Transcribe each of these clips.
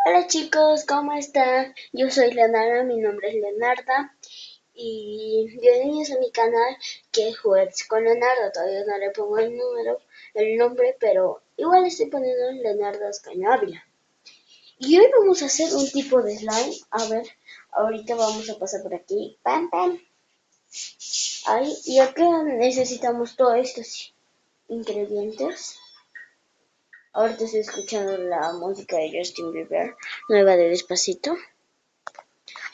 Hola chicos, ¿cómo están? Yo soy Leonarda, mi nombre es Leonarda y bienvenidos a mi canal que es Juegos con Leonardo. Todavía no le pongo el nombre, pero igual estoy poniendo Leonardo Escaño Ávila. Y hoy vamos a hacer un tipo de slime. A ver, ahorita vamos a pasar por aquí. ¡Pam, pam! Ahí, y acá necesitamos todos estos ingredientes. Ahorita estoy escuchando la música de Justin Bieber, nueva de Despacito.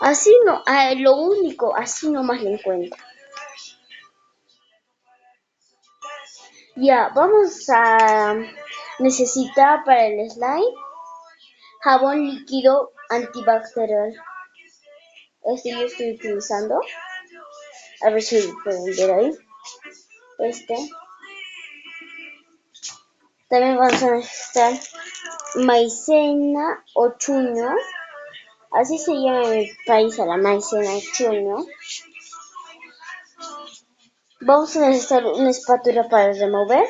Así no, lo único, así nomás lo encuentro. Ya, vamos a necesitar para el slime jabón líquido antibacterial. Este yo estoy utilizando. A ver si pueden ver ahí. También vamos a necesitar maicena o chuño. Así se llama en mi país a la maicena chuño. Vamos a necesitar una espátula para remover.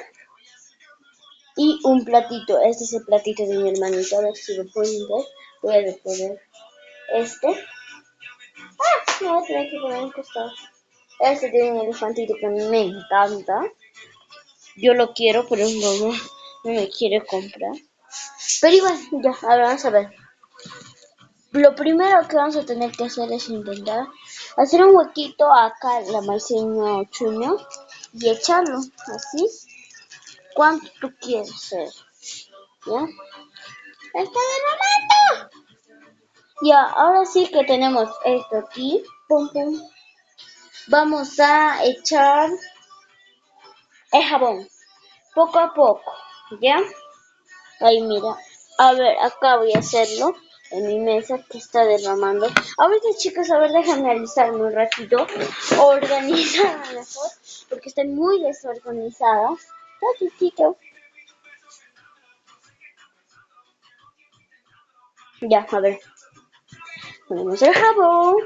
Y un platito, este es el platito de mi hermanito, a ver si lo pueden ver, voy a poner me voy a tener que poner un costado. Este tiene un elefantito que me encanta, yo lo quiero, pero no me quiere comprar. Pero igual, ya, ahora vamos a ver. Lo primero que vamos a tener que hacer es intentar hacer un huequito acá en la maicena chuño y echarlo, así, cuánto tú quieres hacer, ¿ya? ¡Está derramando! Ya, ahora sí que tenemos esto aquí. Pum, pum. Vamos a echar el jabón. Poco a poco. ¿Ya? Ahí mira. A ver, acá voy a hacerlo. En mi mesa que está derramando. Ahorita chicos, a ver, déjenme alistarme un ratito. Organizada mejor. Porque estoy muy desorganizada. Ratitito. Ya, a ver. Ponemos el jabón.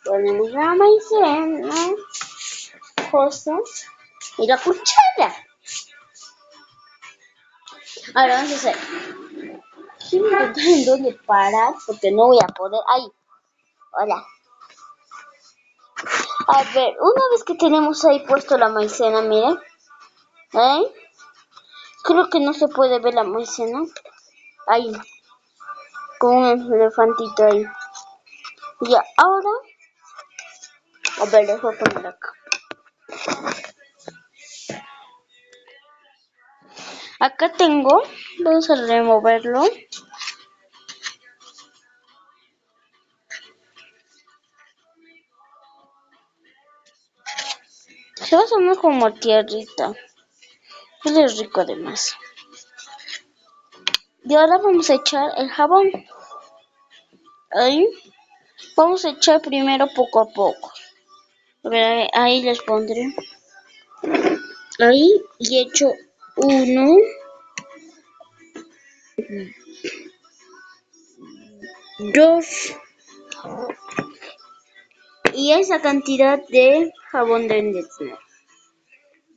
Ponemos la maicena. Cosas. Y la cuchara. Ahora vamos a hacer. Quiero encontrar en dónde parar porque no voy a poder. ¡Ay! Hola. A ver, una vez que tenemos ahí puesto la maicena, miren. ¿Eh? Creo que no se puede ver la maicena. Ahí. Con un elefantito ahí. Ya, ahora. A ver, les voy a poner acá. Acá tengo. Vamos a removerlo. Se va a sonar como tierrita. Es rico además. Y ahora vamos a echar el jabón. Ahí. Vamos a echar primero poco a poco. A ver, ahí les pondré. Ahí. Y echo 1, 2. Y esa cantidad de jabón deben de tener.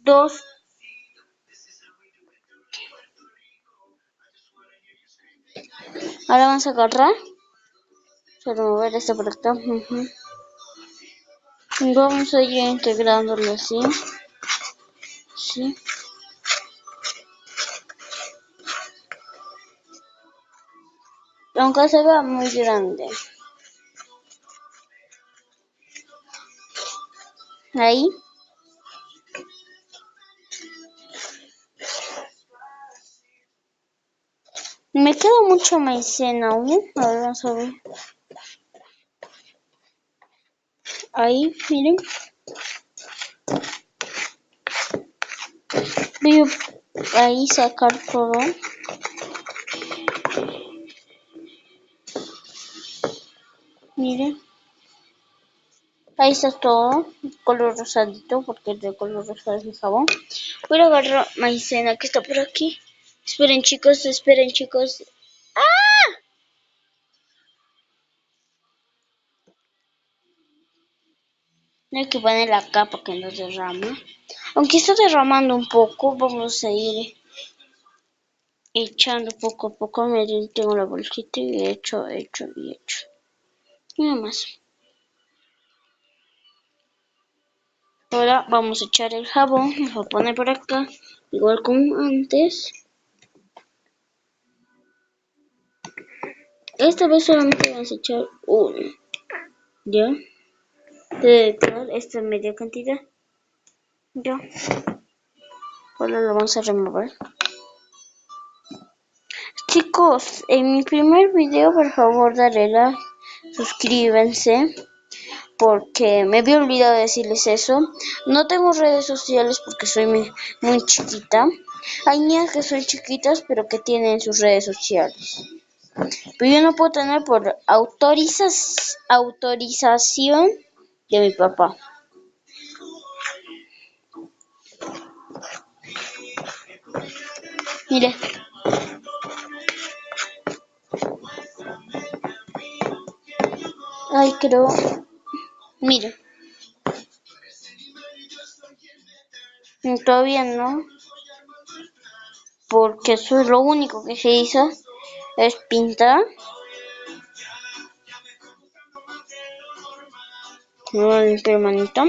2. Ahora vamos a agarrar. Vamos a mover esto por acá. Vamos a ir integrándolo así. Sí. Aunque se vea muy grande. Ahí. Me queda mucha maicena aún. Ahora vamos a ver. Ahí, miren. Voy a ahí sacar todo. Miren. Ahí está todo. Color rosadito. Porque el de color rosado es mi jabón. Voy a agarrar maicena que está por aquí. Esperen chicos, esperen chicos. ¡Ah! Hay que poner la capa que no derrama. Aunque está derramando un poco, vamos a ir echando poco a poco. Miren, tengo la bolsita y hecho. Nada más. Ahora vamos a echar el jabón. Lo voy a poner por acá. Igual como antes. Esta vez solamente vamos a echar uno. ¿Ya? De esta media cantidad. Ya. Ahora lo vamos a remover. Chicos, en mi primer video por favor dale like, suscríbanse, porque me había olvidado decirles eso. No tengo redes sociales porque soy muy chiquita. Hay niñas que son chiquitas pero que tienen sus redes sociales. Pero yo no puedo tener por autorización de mi papá. Mire. Ay, creo. Mire. Todavía no. Porque eso es lo único que se hizo. Es pintar. Me voy a limpiar manito.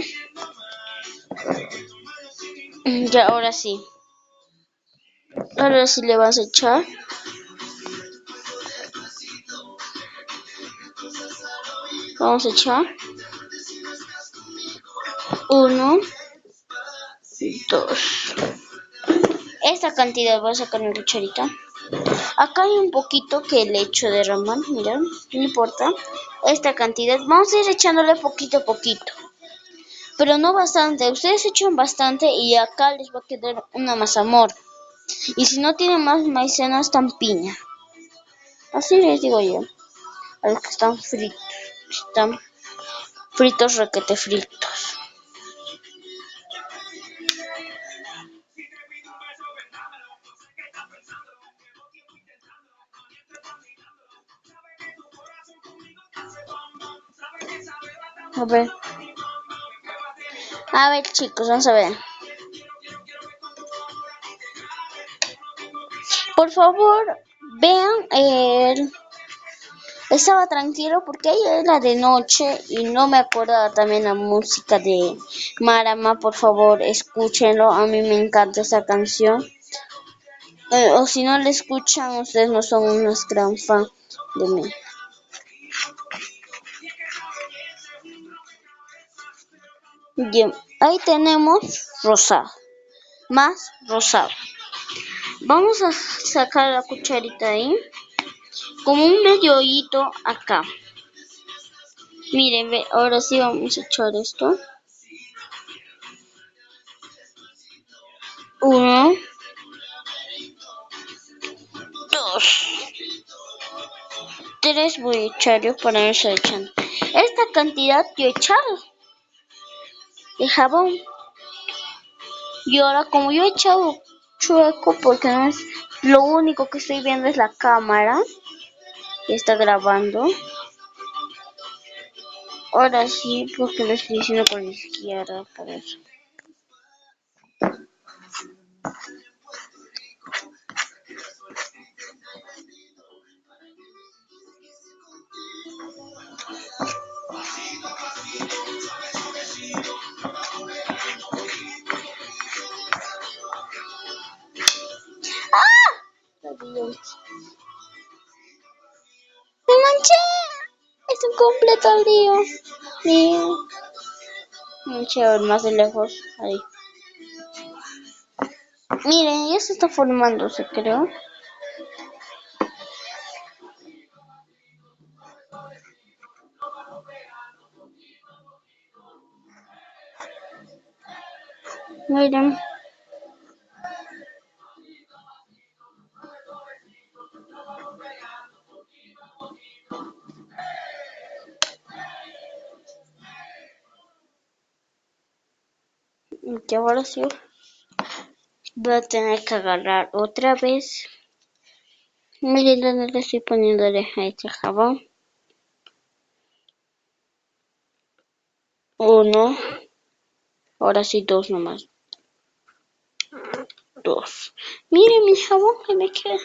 Ya, ahora sí. Ahora sí le vas a echar. Vamos a echar. 1, 2. Esta cantidad voy a sacar mi cucharita. Acá hay un poquito que le echo de derramar, miren, no importa. Esta cantidad, vamos a ir echándole poquito a poquito. Pero no bastante, ustedes echan bastante y acá les va a quedar una mazamorra. Y si no tienen más maicena, están piña. Así les digo yo. A los que están fritos. Están fritos, requete fritos. A ver. A ver, chicos, vamos a ver. Por favor, vean. Estaba tranquilo porque ahí era de noche y no me acordaba también la música de Marama. Por favor, escúchenlo. A mí me encanta esa canción. O si no la escuchan, ustedes no son unos gran fan de mí. Bien, ahí tenemos rosado. Más rosado. Vamos a sacar la cucharita ahí. Como un medio hoyito acá. Miren, ahora sí vamos a echar esto. 1, 2, 3 voy a echar yo para no estar echando. Esta cantidad yo he echado de jabón. Y ahora como yo he echado chueco porque no es lo único que estoy viendo es la cámara que está grabando. Ahora sí, porque lo estoy diciendo con la izquierda, por eso. ¡Me manché! Es un completo lío. Mío. Me manché aún más de lejos. Ahí. Miren, ya se está formándose, creo. Miren. Y ahora sí voy a tener que agarrar otra vez. Miren dónde le estoy poniéndole a este jabón. 1. Ahora sí 2 nomás. 2. Miren mi jabón que me queda.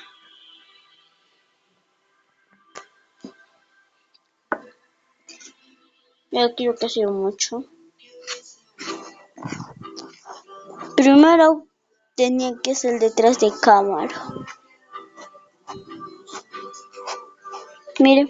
Yo creo que ha sido mucho. Primero tenía que ser detrás de cámara. Mire.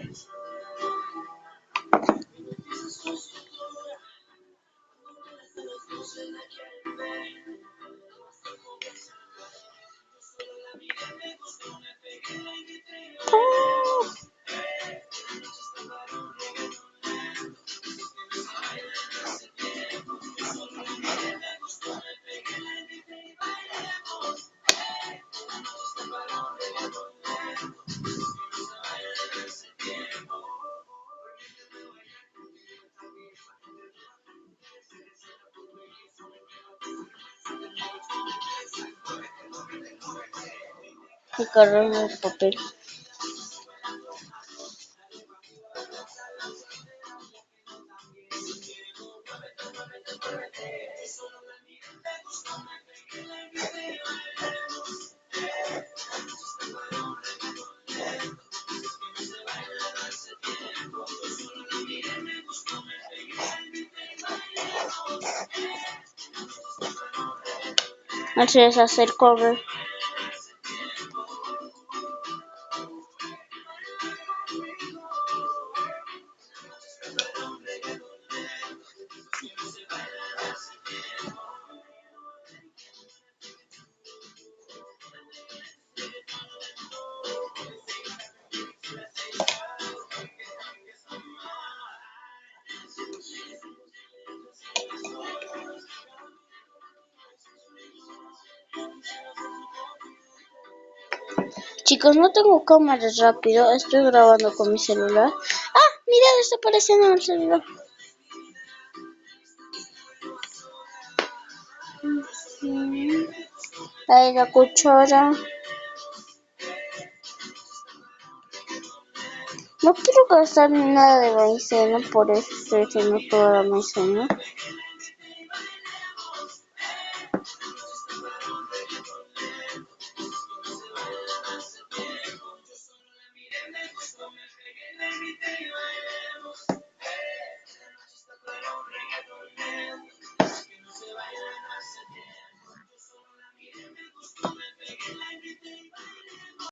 Y correr el papel. Así es hacer cover. Chicos, no tengo cámara rápido, estoy grabando con mi celular. ¡Ah! Mira, desapareció en el celular. Ahí la cuchara. No quiero gastar nada de maicena, por eso estoy haciendo toda la maicena.